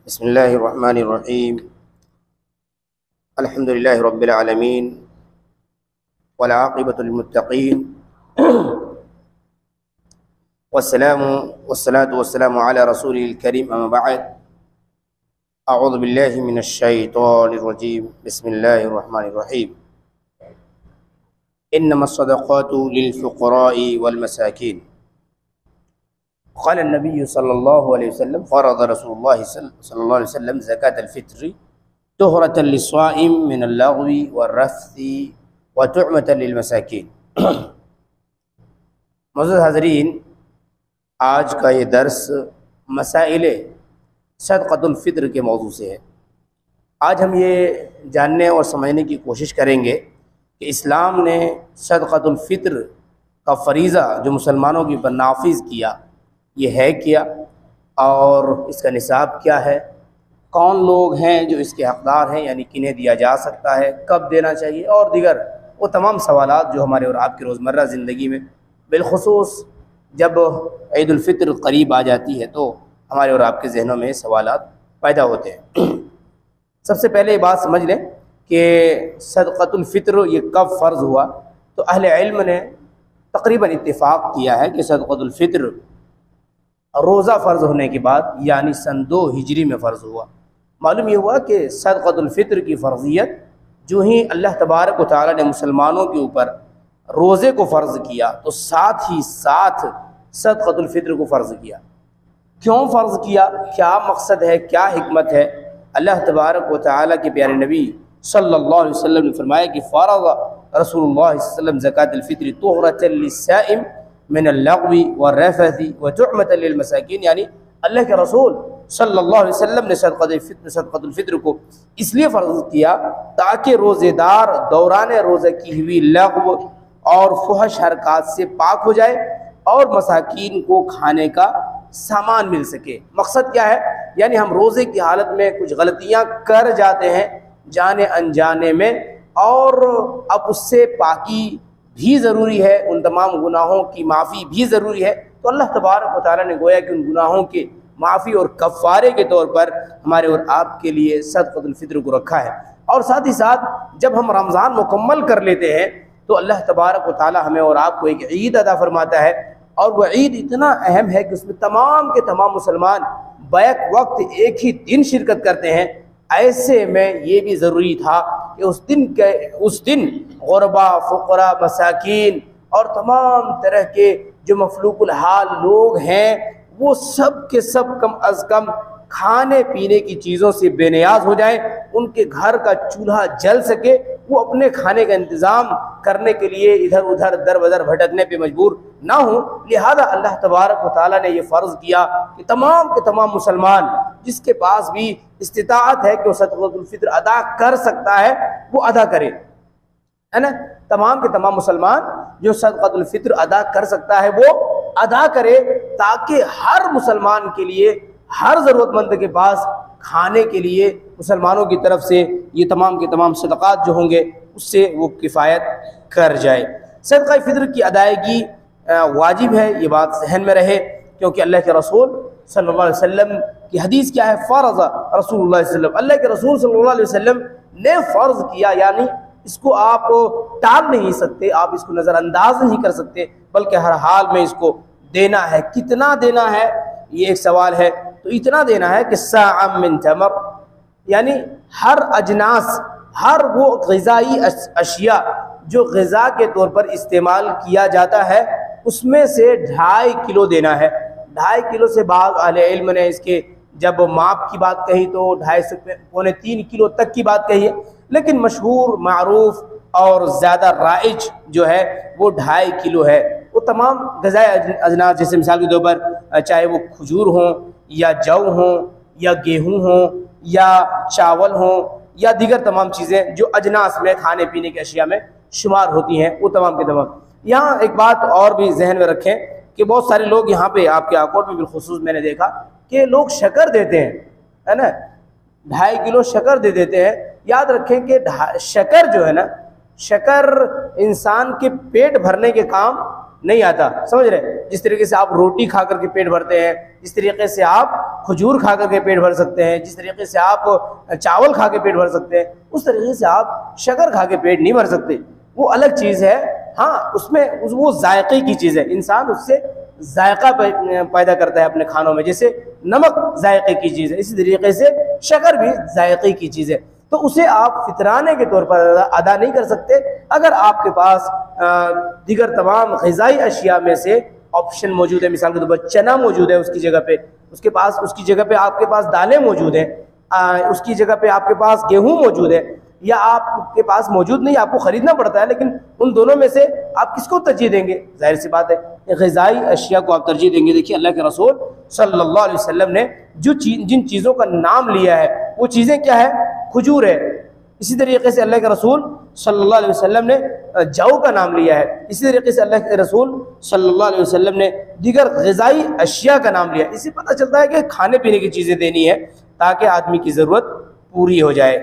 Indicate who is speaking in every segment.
Speaker 1: बिस्मिल्लाहिर्रहमानिर्रहीम अल्हम्दुलिल्लाहि रब्बिल आलमीन वल आक़िबतु लिल मुत्तक़ीन वस्सलातु वस्सलामु अला रसूलिल करीम अम्मा बअद अऊज़ु बिल्लाहि मिनश शैतानिर रजीम बिस्मिल्लाहिर रहमानिर रहीम इन्नमस सदक़ातु लिल फ़ुक़राइ वल मसाकीन क़ाल नबी सल्लल्लाहु अलैहि वसल्लम फ़रज़ रसूलुल्लाह सल्लल्लाहु अलैहि वसल्लम ज़कातल फ़ित्र तुहरतन लिस्वाइम मिनल लग़वी वर्रफ़्थि व तुअमतन लिल मसाकीन। मौजूद हाज़रीन, आज का ये दर्स मसाइले सदक़तुल फ़ित्र के मौजू से है। आज हम ये जानने और समझने की कोशिश करेंगे कि इस्लाम ने सदक़तुल फ़ित्र का फ़रीज़ा जो मुसलमानों के ऊपर नाफिज़ किया ये है क्या, और इसका निसाब क्या है, कौन लोग हैं जो इसके हक़दार हैं, यानी किन्हें दिया जा सकता है, कब देना चाहिए, और दीगर वो तमाम सवालात जो हमारे और आपकी रोज़मर्रा ज़िंदगी में बिलख़ुसूस जब ईद उल फ़ित्र करीब आ जाती है तो हमारे और आपके ज़हनों में सवालात पैदा होते हैं। सबसे पहले ये बात समझ लें कि सदक़तुल फ़ित्र ये कब फ़र्ज़ हुआ। तो अहले इल्म ने तक़रीबन इत्तिफ़ाक़ किया है कि सदक़तुल फ़ित्र रोज़ा फ़र्ज़ होने के बाद यानी सन 2 हिजरी में फ़र्ज़ हुआ। मालूम ये हुआ कि सदक़तुल फ़ित्र की फ़र्ज़ियत जो ही अल्लाह तबारक व तआला ने मुसलमानों के ऊपर रोज़े को फ़र्ज़ किया तो साथ ही साथ सदक़तुल फ़ित्र को फ़र्ज़ किया। क्यों फ़र्ज़ किया, क्या मकसद है, क्या हिकमत है? अल्लाह तबारक व तआला के प्यारे नबी सल्लल्लाहु अलैहि वसल्लम ने फरमाया कि फ़रज़ रसूलुल्लाह सल्लल्लाहु अलैहि वसल्लम ज़कातुल फ़ित्र तुहरतन लिस्साइम मिनल लग़वी वर्रफ़थि व तुअमतन लिल मसाकीन, यानी अल्लाह के रसूल सल्लल्लाहु अलैहि वसल्लम ने सदक़तुल फ़ित्र को इसलिए फ़र्ज़ किया ताकि रोज़ेदार दौरान रोज़े की हुई लग़व और फुहश हरकत से पाक हो जाए और मसाकीन को खाने का सामान मिल सके। मकसद क्या है, यानी हम रोज़े की हालत में कुछ गलतियाँ कर जाते हैं जाने अनजाने में, और अब उससे पाकी भी ज़रूरी है, उन तमाम गुनाहों की माफ़ी भी ज़रूरी है। तो अल्लाह तबारक व तआला ने गोया कि उन गुनाहों के माफ़ी और कफ़ारे के तौर पर हमारे और आपके लिए सदक़तुल फ़ित्र को रखा है। और साथ ही साथ जब हम रमज़ान मुकम्मल कर लेते हैं तो अल्लाह तबारक व तआला हमें और आपको एक ईद अता फ़रमाता है, और वह ईद इतना अहम है कि उसमें तमाम के तमाम मुसलमान बैक वक्त एक ही दिन शिरकत करते हैं। ऐसे में ये भी ज़रूरी था कि उस दिन गुरबा, फ़ुक़रा, मसाकीन और तमाम तरह के जो मफ़लूकुल हाल लोग हैं वो सब के सब कम अज़ कम खाने पीने की चीज़ों से बेनियाज हो जाए, उनके घर का चूल्हा जल सके, वो अपने खाने का इंतज़ाम करने के लिए इधर उधर दर बदर भटकने पे मजबूर ना हो। लिहाजा अल्लाह तबारक व तआला ने ये फ़र्ज़ किया कि तमाम के तमाम मुसलमान जिसके पास भी इस्तिताअत है कि वो सदक़तुल फ़ित्र अदा कर सकता है वो अदा करे, है ना। तमाम के तमाम मुसलमान जो सदक़तुल फ़ित्र अदा कर सकता है वो अदा करे, ताकि हर मुसलमान के लिए, हर ज़रूरतमंद के पास खाने के लिए मुसलमानों की तरफ से ये तमाम के तमाम सदक़ात जो होंगे उससे वो किफ़ायत कर जाए। सदक़ा फ़ित्र की अदायगी वाजिब है, ये बात ज़हन में रहे, क्योंकि अल्लाह के रसूल सल्लल्लाहु अलैहि वसल्लम की हदीस क्या है, फ़रज़ रसूलुल्लाह सल्लल्लाहु अलैहि वसल्लम, अल्लाह के रसूल सल्लल्लाहु अलैहि वसल्लम ने फ़र्ज़ किया, यानी इसको आप टाल नहीं सकते, आप इसको नज़रअंदाज नहीं कर सकते, बल्कि हर हाल में इसको देना है। कितना देना है ये एक सवाल है। तो इतना देना है कि साअम मिन तमर, यानी हर अजनास, हर वो ग़िज़ाई अशिया जो ग़िज़ा के तौर पर इस्तेमाल किया जाता है उसमें से 2.5 किलो देना है। 2.5 किलो से बाद अहले इल्म ने इसके जब माप की बात कही तो 2.5 से 2.25 किलो तक की बात कही है, लेकिन मशहूर, मारूफ और ज़्यादा राइज जो है वो 2.5 किलो है। वो तमाम ग़िज़ाई अजनास, जैसे मिसाल के तौर पर चाहे वो खजूर हों या जौ हों या गेहूँ हों या चावल हों या दीगर तमाम चीज़ें जो अजनास में खाने पीने की अशिया में शुमार होती हैं, वो तमाम के तमाम। यहाँ एक बात और भी जहन में रखें कि बहुत सारे लोग यहाँ पे आपके अकाउंट में बिलखुसूस मैंने देखा कि लोग शक्कर देते हैं, है ना, 2.5 किलो शक्कर दे देते हैं। याद रखें कि शक्कर जो है ना, शक्कर इंसान के पेट भरने के काम नहीं आता, समझ रहे। जिस तरीके से आप रोटी खा करके पेट भरते हैं, जिस तरीके से आप खजूर खा करके पेट भर सकते हैं, जिस तरीके से आप चावल खा के पेट भर सकते हैं, उस तरीके से आप शक्कर खा के पेट नहीं भर सकते। वो अलग चीज़ है। हाँ, उसमें वो जायके की चीज़ है, इंसान उससे जायका पैदा करता है अपने खानों में। जैसे नमक जायके की चीज़ है, इसी तरीके से शक्कर भी जायके की चीज़ है। तो उसे आप फितराने के तौर पर अदा नहीं कर सकते। अगर आपके पास दीगर तमाम ग़िज़ाई अशिया में से ऑप्शन मौजूद है, मिसाल के तौर पर चना मौजूद है उसकी जगह पे, उसकी जगह पे आपके पास दालें मौजूद हैं, उसकी जगह पे आपके पास गेहूँ मौजूद है, या आपके पास मौजूद नहीं, आपको ख़रीदना पड़ता है, लेकिन उन दोनों में से आप किसको तरजीह देंगे? जाहिर सी बात है ग़िज़ाई अशिया को आप तरजीह देंगे। देखिए अल्लाह के रसूल सल्लल्लाहु अलैहि वसल्लम ने जिन चीज़ों का नाम लिया है वो चीज़ें क्या है? खजूर है। इसी तरीके से अल्लाह के रसूल सल्लल्लाहु अलैहि वसल्लम ने जौ का नाम लिया है। इसी तरीके से अल्लाह के रसूल सल्लल्लाहु अलैहि वसल्लम ने दीगर ग़िज़ाई अशिया का नाम लिया। इससे पता चलता है कि खाने पीने की चीज़ें देनी है ताकि आदमी की ज़रूरत पूरी हो जाए।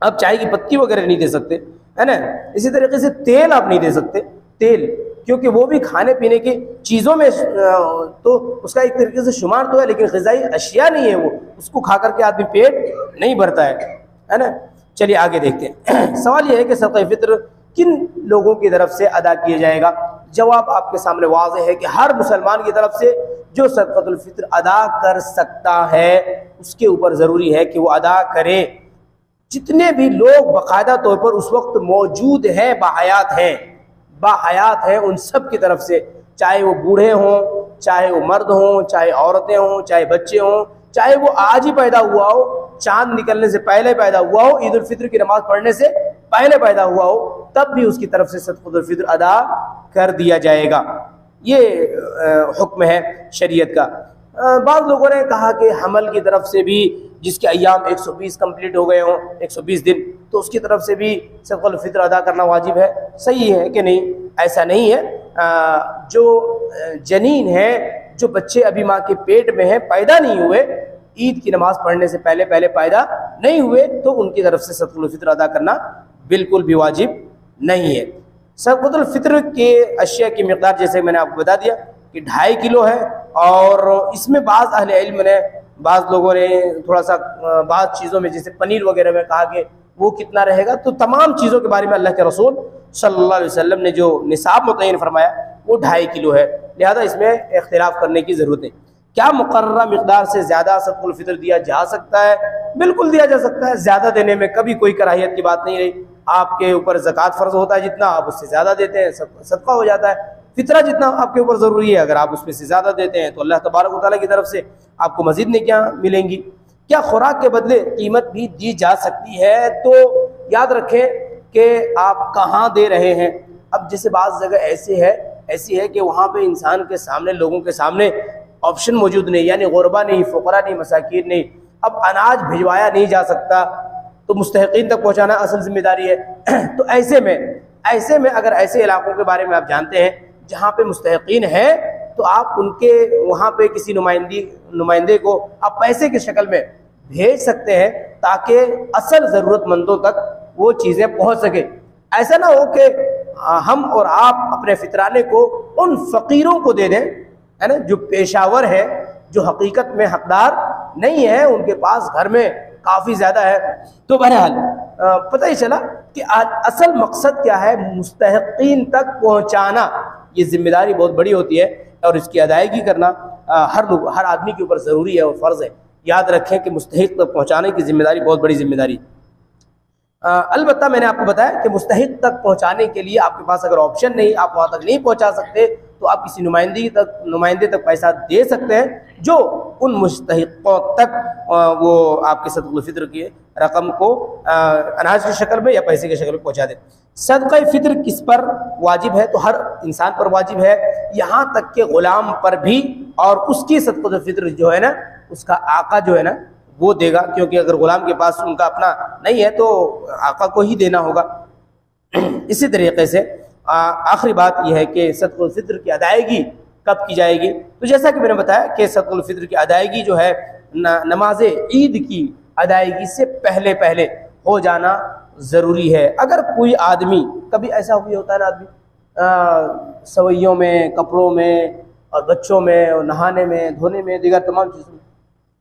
Speaker 1: अब चाय की पत्ती वगैरह नहीं दे सकते, है ना। इसी तरीके से तेल आप नहीं दे सकते, तेल, क्योंकि वो भी खाने पीने की चीज़ों में तो उसका एक तरीके से शुमार तो है, लेकिन ग़िज़ाई अशिया नहीं है वो, उसको खा करके आदमी पेट नहीं भरता है ना। चलिए आगे देखते हैं। सवाल यह है कि सदक़ा फ़ित्र किन लोगों की तरफ से अदा किया जाएगा? जवाब आपके सामने वाज़ेह है कि हर मुसलमान की तरफ से जो सदक़ातुल फ़ित्र अदा कर सकता है उसके ऊपर ज़रूरी है कि वो अदा करे। जितने भी लोग बाकायदा तौर पर उस वक्त मौजूद हैं, बाहयात हैं, उन सब की तरफ से, चाहे वो बूढ़े हों, चाहे वो मर्द हों, चाहे औरतें हों, चाहे बच्चे हों, चाहे वो आज ही पैदा हुआ हो, चांद निकलने से पहले पैदा हुआ हो, ईद उल फित्र की नमाज पढ़ने से पहले पैदा हुआ हो, तब भी उसकी तरफ से सदक़ातुल फ़ित्र अदा कर दिया जाएगा। ये हुक्म है शरीयत का। बाद लोगों ने कहा कि हमल की तरफ से भी, जिसके अय्याम 120 कंप्लीट हो गए हों, 120 दिन, तो उसकी तरफ से भी सदक़ातुल फ़ित्र अदा करना वाजिब है। सही है कि नहीं? ऐसा नहीं है। जो जनीन है, जो बच्चे अभी माँ के पेट में हैं, पैदा नहीं हुए, ईद की नमाज पढ़ने से पहले पैदा नहीं हुए, तो उनकी तरफ से सदक़ातुल फ़ित्र अदा करना बिल्कुल भी वाजिब नहीं है। सदक़ातुल फ़ित्र के अशिया की मिक़दार जैसे मैंने आपको बता दिया कि 2.5 किलो है, और इसमें बाज़ अहले इल्म ने, बाज़ लोगों ने थोड़ा सा बाज़ चीज़ों में जैसे पनीर वगैरह में कहा कि वो कितना रहेगा। तो तमाम चीज़ों के बारे में अल्लाह के रसूल सल्लल्लाहु अलैहि वसल्लम ने जो निसाब मुतय्यन फरमाया वो 2.5 किलो है, लिहाजा इसमें इख्तिलाफ करने की ज़रूरत है। क्या मुकर्ररा मिक़दार से ज़्यादा सदक़ातुल फ़ित्र दिया जा सकता है? बिल्कुल दिया जा सकता है। ज़्यादा देने में कभी कोई कराहियत की बात नहीं रही। आपके ऊपर ज़कात फ़र्ज़ होता है, जितना आप उससे ज़्यादा देते हैं सदका हो जाता है। फितरा जितना आपके ऊपर ज़रूरी है, अगर आप उसमें से ज़्यादा देते हैं तो अल्लाह तबारक व तआला की तरफ से आपको मज़ीद नेकियां मिलेंगी। क्या खुराक के बदले कीमत भी दी जा सकती है? तो याद रखें कि आप कहाँ दे रहे हैं। अब जैसे बाज़ जगह ऐसी है कि वहाँ पे इंसान के सामने, लोगों के सामने ऑप्शन मौजूद नहीं, यानी गुरबा नहीं, फ़ुक़रा नहीं, मसाकीन नहीं, अब अनाज भिजवाया नहीं जा सकता, तो मुस्तहिक़ीन तक पहुँचाना असल जिम्मेदारी है। तो ऐसे में अगर ऐसे इलाकों के बारे में आप जानते हैं जहाँ पे मुस्तहिक़ीन है, तो आप उनके वहाँ पे किसी नुमाइंदे को आप पैसे की शक्ल में भेज सकते हैं, ताकि असल ज़रूरतमंदों तक वो चीज़ें पहुँच सके। ऐसा ना हो कि हम और आप अपने फितराने को उन फ़कीरों को दे दें, है ना, जो पेशावर है, जो हकीकत में हकदार नहीं है, उनके पास घर में काफ़ी ज़्यादा है। तो बहरहाल पता ही चला कि असल मकसद क्या है, मुस्तहिक़ीन तक पहुँचाना। ये जिम्मेदारी बहुत बड़ी होती है और इसकी अदायगी करना हर आदमी के ऊपर ज़रूरी है और फ़र्ज़ है। याद रखें कि मुस्तहिक़ तक पहुँचाने की जिम्मेदारी बहुत बड़ी जिम्मेदारी। अलबत्ता मैंने आपको बताया कि मुस्तहिक़ तक पहुँचाने के लिए आपके पास अगर ऑप्शन नहीं, आप वहाँ तक नहीं पहुँचा सकते, तो आप किसी नुमाइंदे तक पैसा दे सकते हैं, जो उन मुस्तहिक़ों तक वो आपके सदक़ातुल फ़ित्र की रकम को अनाज की शक्ल में या पैसे की शक्ल में पहुँचा दे। सदक़ा फ़ित्र किस पर वाजिब है? तो हर इंसान पर वाजिब है, यहाँ तक के ग़ुलाम पर भी, और उसकी सदक़ातुल फ़ित्र जो है ना, उसका आका जो है ना वो देगा, क्योंकि अगर ग़ुलाम के पास उनका अपना नहीं है तो आका को ही देना होगा। इसी तरीके से आखिरी बात यह है कि सदक़ातुल फ़ित्र की अदायगी कब की जाएगी? तो जैसा कि मैंने बताया कि सदक़ातुल फ़ित्र की अदायगी जो है नमाज ईद की अदायगी से पहले हो जाना ज़रूरी है। अगर कोई आदमी, कभी ऐसा हुआ होता है ना, आदमी सवैयों में, कपड़ों में और बच्चों में और नहाने में, धोने में, दीगर तमाम चीज़ों में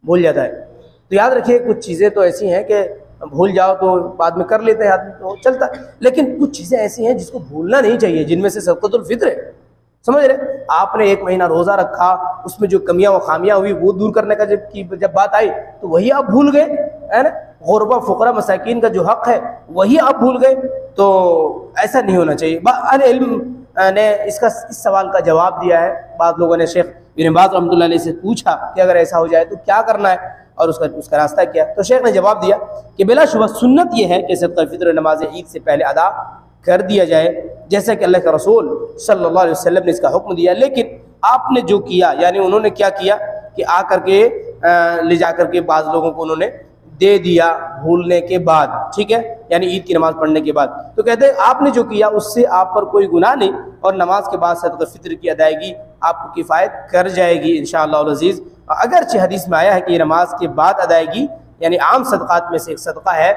Speaker 1: भूल जाता है। तो याद रखिए कुछ चीज़ें तो ऐसी हैं कि भूल जाओ तो बाद में कर लेते हैं आदमी, तो चलता है, लेकिन कुछ चीज़ें ऐसी हैं जिसको भूलना नहीं चाहिए, जिनमें से सदक़तुल फित्र है। समझ रहे, आपने 1 महीना रोज़ा रखा, उसमें जो कमियां व खामियां हुई वो दूर करने का जब बात आई तो वही आप भूल गए, है ना। गुरबा फ़ुक़रा मसाकीन का जो हक़ है वही आप भूल गए, तो ऐसा नहीं होना चाहिए। अहले इल्म ने इस सवाल का जवाब दिया है। बाद लोगों ने शेख इब्न बाज़ रहमतुल्लाह अलैह से पूछा कि अगर ऐसा हो जाए तो क्या करना है और उसका रास्ता क्या है। तो शेख ने जवाब दिया कि बिलाशुबह सुन्नत यह है कि सदक़ा फ़ित्र नमाज ईद से पहले अदा कर दिया जाए, जैसा कि अल्लाह के रसूल सल्लल्लाहु अलैहि वसल्लम ने इसका हुक्म दिया। लेकिन आपने जो किया, यानी उन्होंने क्या किया कि आकर के ले जाकर के बाज़ लोगों को उन्होंने दे दिया भूलने के बाद, ठीक है, यानी ईद की नमाज़ पढ़ने के बाद। तो कहते हैं आपने जो किया उससे आप पर कोई गुनाह नहीं, और नमाज के बाद सदक़ा फ़ित्र की अदायगी आपको किफ़ायत कर जाएगी इंशाअल्लाह अज़ीज़। अगरचे हदीस में आया है कि नमाज के बाद अदायगी यानी आम सदक़ात में से एक सदक़ा है,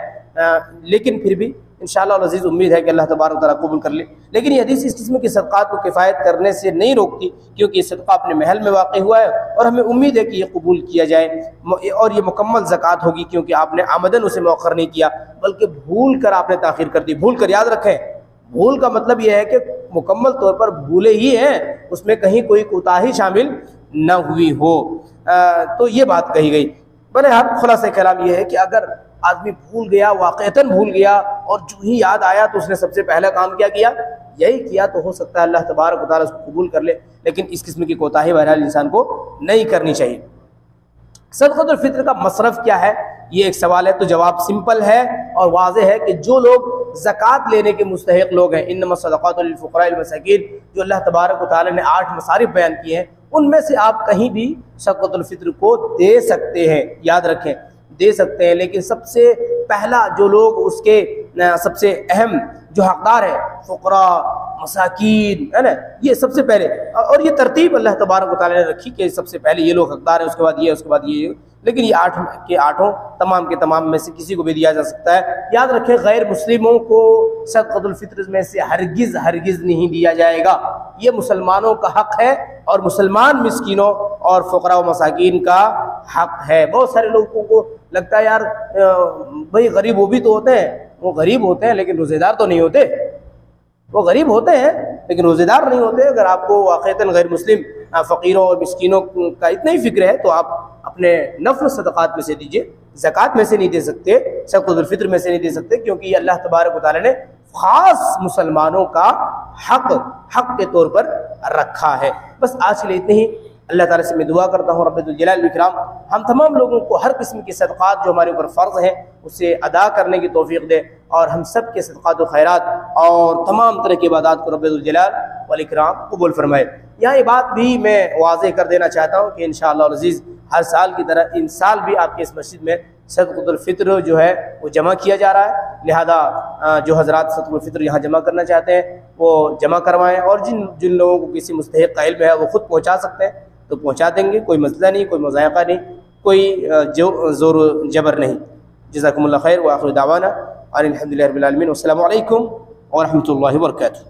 Speaker 1: लेकिन फिर भी इंशाअल्लाह अज़ीज़ उम्मीद है कि अल्लाह तबारक व तआला कबूल कर ले। लेकिन ये हदीस इस किस्म की सदक़ात को किफ़ायत करने से नहीं रोकती, क्योंकि ये सदक़ा अपने महल में वाक़ हुआ है और हमें उम्मीद है कि ये कबूल किया जाए और ये मुकम्मल ज़कात होगी, क्योंकि आपने आमदन उसे मौखर नहीं किया बल्कि भूल कर आपने ताख़ीर कर दी। भूल कर, याद रखें, भूल का मतलब यह है कि मुकम्मल तौर पर भूले ही हैं, उसमें कहीं कोई कोताही शामिल न हुई हो। तो ये बात कही गई। बहरहाल खुलासा कलाम यह है कि अगर आदमी भूल गया, वाक़अतन भूल गया, और जो ही याद आया तो उसने सबसे पहला काम क्या किया, यही किया, तो हो सकता है अल्लाह तबारक व तआला उसको कबूल कर ले। लेकिन इस किस्म की कोताही बहरहाल इंसान को नहीं करनी चाहिए। सदक़तुल फ़ित्र का मसरफ़ क्या है, ये एक सवाल है। तो जवाब सिंपल है और वाज़ेह है कि जो लोग ज़कात लेने के मुस्तहिक़ लोग हैं, इन्नमा सदक़ातु लिल फ़ुक़राइल मसाकीन, जो अल्लाह तबारक व तआला ने 8 मसारिफ़ बयान किए हैं, उनमें से आप कहीं भी सदक़तुल फ़ित्र को दे सकते हैं। याद रखें, दे सकते हैं, लेकिन सबसे पहला जो लोग उसके सबसे अहम जो हकदार है, फ़ुक़रा मसाकीन, है ना, ये सबसे पहले, और ये तरतीब अल्लाह तबारक व तआला ने रखी कि सबसे पहले ये लोग हकदार हैं, उसके बाद ये, उसके बाद ये, लेकिन ये 8 के 8 तमाम के तमाम में से किसी को भी दिया जा सकता है। याद रखें, गैर मुस्लिमों को सदक़तुल फ़ित्र में से हरगिज़ नहीं दिया जाएगा। ये मुसलमानों का हक़ है और मुसलमान मिस्कीनों और फ़ुक़रा व मसाकीन का हक़ है। बहुत सारे लोगों को लगता है यार भाई गरीब वो भी तो होते हैं, वो गरीब होते हैं लेकिन रोज़ेदार तो नहीं होते, वो गरीब होते हैं लेकिन रोज़ेदार नहीं होते। अगर आपको वाक़ईतन गैर मुस्लिम फ़कीरों और मिस्कीनों का इतना ही फ़िक्र है तो आप अपने नफ़ल सदक़ात में से दीजिए, ज़कात में से नहीं दे सकते, सदक़तुल फ़ित्र में से नहीं दे सकते, क्योंकि ये अल्लाह तबारक व तआला ने ख़ास मुसलमानों का हक़ के तौर पर रखा है। बस आज के लिए इतनी ही। अल्लाह ताला से मैं दुआ करता हूँ रब्बुल जलाल वल इकराम हम तमाम लोगों को हर किस्म के सदक़ात जो हमारे ऊपर फ़र्ज़ हैं उसे अदा करने की तौफ़ीक़ दे, और हम सब के सदक़ात व खैरात और तमाम तरह की इबादत को रब्बुल जलाल वल इकराम कबूल फरमाए। यहाँ ये बात भी मैं वाज़ेह कर देना चाहता हूँ कि इंशाअल्लाह अज़ीज़ हर साल की तरह इन साल भी आपके इस मस्जिद में सदक़तुल फ़ित्र जो है वो जमा किया जा रहा है। लिहाजा जो हज़रात सदक़तुल फ़ित्र यहाँ जमा करना चाहते हैं वो जमा करवाएँ, और जिन लोगों को किसी मुस्तहिक़ का इल्म है वो ख़ुद पहुँचा सकते हैं तो पहुँचा देंगे, कोई मसला नहीं, कोई मुज़ायक़ा नहीं, कोई ज़ोर जबर नहीं। जज़ाकुमुल्लाह खैर व आखिर दावाना अनिल हम्दुलिल्लाहि रब्बिल आलमीन। अस्सलामु अलैकुम व रहमतुल्लाहि व बरकातुहू।